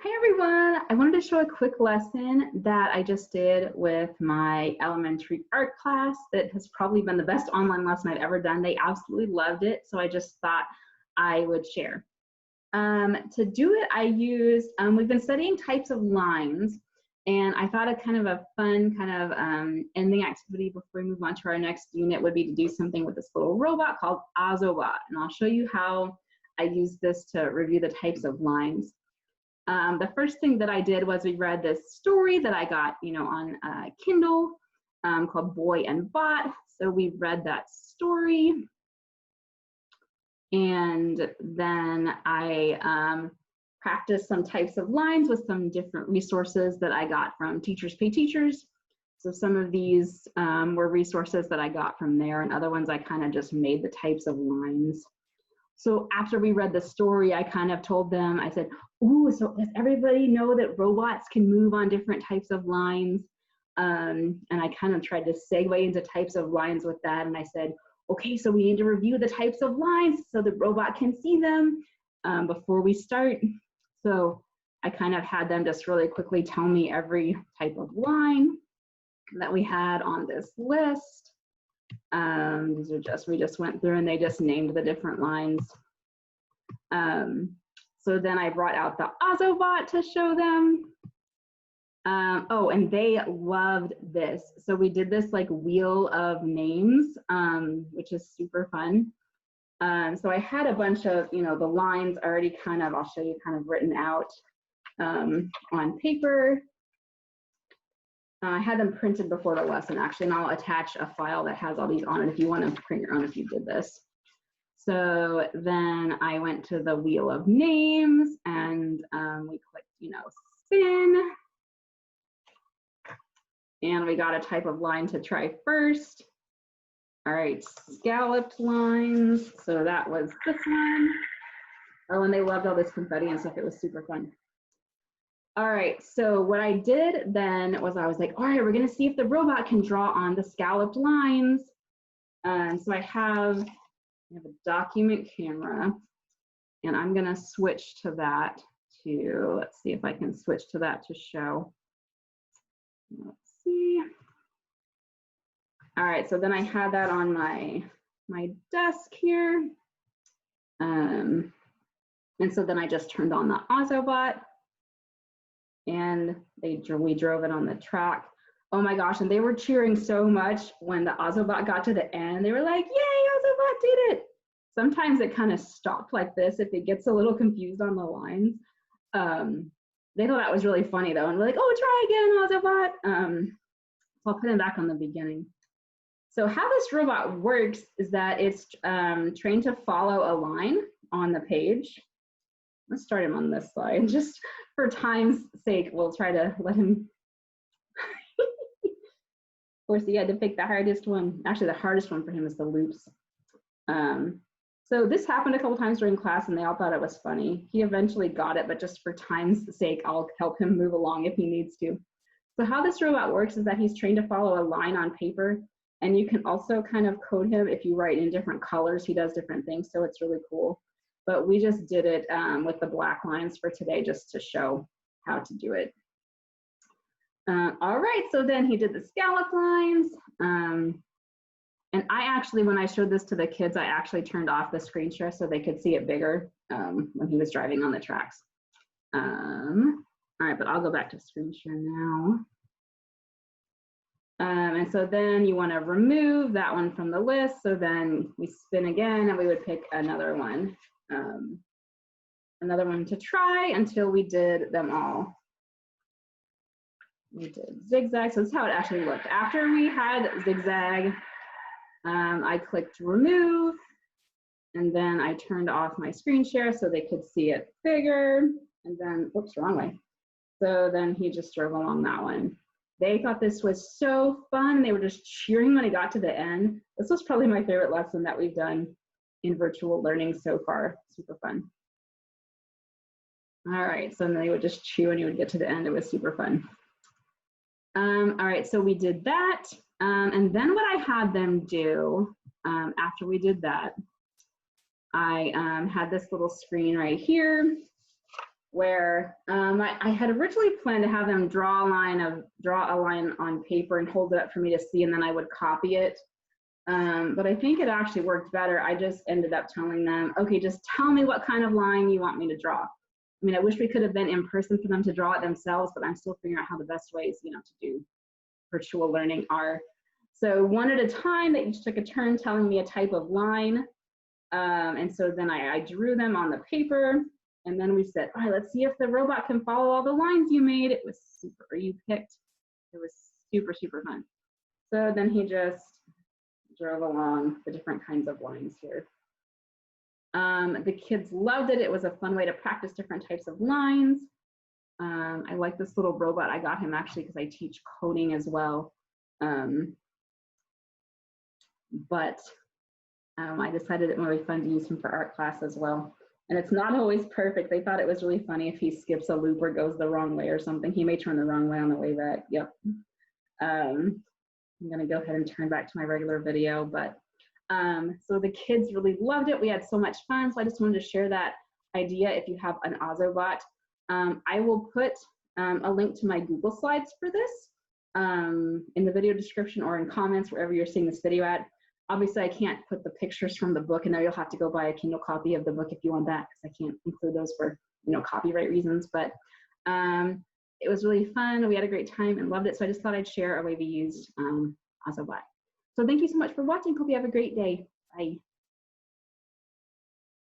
Hi everyone, I wanted to show a quick lesson that I just did with my elementary art class that has probably been the best online lesson I've ever done. They absolutely loved it, so I just thought I would share. To do it, I used, we've been studying types of lines, and I thought a kind of a fun kind of ending activity before we move on to our next unit would be to do something with this little robot called Ozobot, and I'll show you how I use this to review the types of lines. The first thing that I did was we read this story that I got, on Kindle called Boy and Bot. So we read that story. And then I practiced some types of lines with some different resources that I got from Teachers Pay Teachers. So some of these were resources that I got from there, and other ones I kind of just made the types of lines. So after we read the story, I kind of told them, I said, ooh, so does everybody know that robots can move on different types of lines? And I kind of tried to segue into types of lines with that. And I said, okay, so we need to review the types of lines so the robot can see them before we start. So I kind of had them just really quickly tell me every type of line that we had on this list. These are just, we just went through and they just named the different lines. So then I brought out the Ozobot to show them. Oh, and they loved this. So we did this like wheel of names, which is super fun. So I had a bunch of, the lines already kind of, I'll show you kind of written out on paper. I had them printed before the lesson actually, and I'll attach a file that has all these on it if you want to print your own if you did this. So then I went to the wheel of names and we clicked, spin. And we got a type of line to try first. All right, scalloped lines. So that was this one. Oh, and they loved all this confetti and stuff. It was super fun. All right, so what I did then was I was like, all right, we're gonna see if the robot can draw on the scalloped lines. So I have a document camera, and I'm gonna switch to that to, let's see if I can switch to that to show. Let's see. All right, so then I had that on my desk here. And so then I just turned on the Ozobot, and we drove it on the track. Oh my gosh, and they were cheering so much when the Ozobot got to the end. They were like, yay, Ozobot did it. Sometimes it kind of stopped like this if it gets a little confused on the lines. They thought that was really funny though, and we're like, oh, try again, Ozobot. So I'll put him back on the beginning. So how this robot works is that it's trained to follow a line on the page. Let's start him on this slide. Just for time's sake, we'll try to let him. Of course, he had to pick the hardest one. Actually, the hardest one for him is the loops. So this happened a couple times during class, and they all thought it was funny. He eventually got it, but just for time's sake, I'll help him move along if he needs to. So how this robot works is that he's trained to follow a line on paper, and you can also kind of code him if you write in different colors. He does different things, so it's really cool. But we just did it with the black lines for today just to show how to do it. All right, so then he did the scallop lines. And I actually, when I showed this to the kids, I actually turned off the screen share so they could see it bigger when he was driving on the tracks. All right, but I'll go back to screen share now. And so then you want to remove that one from the list. So then we spin again and we would pick another one to try until we did them all. We did zigzag, so this is how it actually looked. After we had zigzag, I clicked remove, and then I turned off my screen share so they could see it bigger, and then, oops, wrong way. So then he just drove along that one. They thought this was so fun. They were just cheering when he got to the end. This was probably my favorite lesson that we've done in virtual learning so far. Super fun. All right, so then they would just chew when you would get to the end. It was super fun. All right, so we did that. And then what I had them do after we did that, I had this little screen right here where I had originally planned to have them draw a line on paper and hold it up for me to see, and then I would copy it. But I think it actually worked better. I just ended up telling them, okay, just tell me what kind of line you want me to draw. I mean, I wish we could have been in person for them to draw it themselves, but I'm still figuring out how the best ways, to do virtual learning are. So one at a time, they each took a turn telling me a type of line. And so then I drew them on the paper, and then we said, all right, let's see if the robot can follow all the lines you made. It was super, or you picked. It was super, super fun. So then he just drove along the different kinds of lines here. The kids loved it. It was a fun way to practice different types of lines. I like this little robot. I got him actually because I teach coding as well. I decided it would be fun to use him for art class as well. And it's not always perfect. They thought it was really funny if he skips a loop or goes the wrong way or something. He may turn the wrong way on the way back. Yep. I'm gonna go ahead and turn back to my regular video, but so the kids really loved it. We had so much fun. So I just wanted to share that idea. If you have an Ozobot, I will put a link to my Google Slides for this in the video description or in comments, wherever you're seeing this video at. Obviously, I can't put the pictures from the book, and now you'll have to go buy a Kindle copy of the book if you want that, because I can't include those for copyright reasons. But it was really fun. We had a great time and loved it. So I just thought I'd share a way we used Ozobot. So thank you so much for watching. Hope you have a great day. Bye.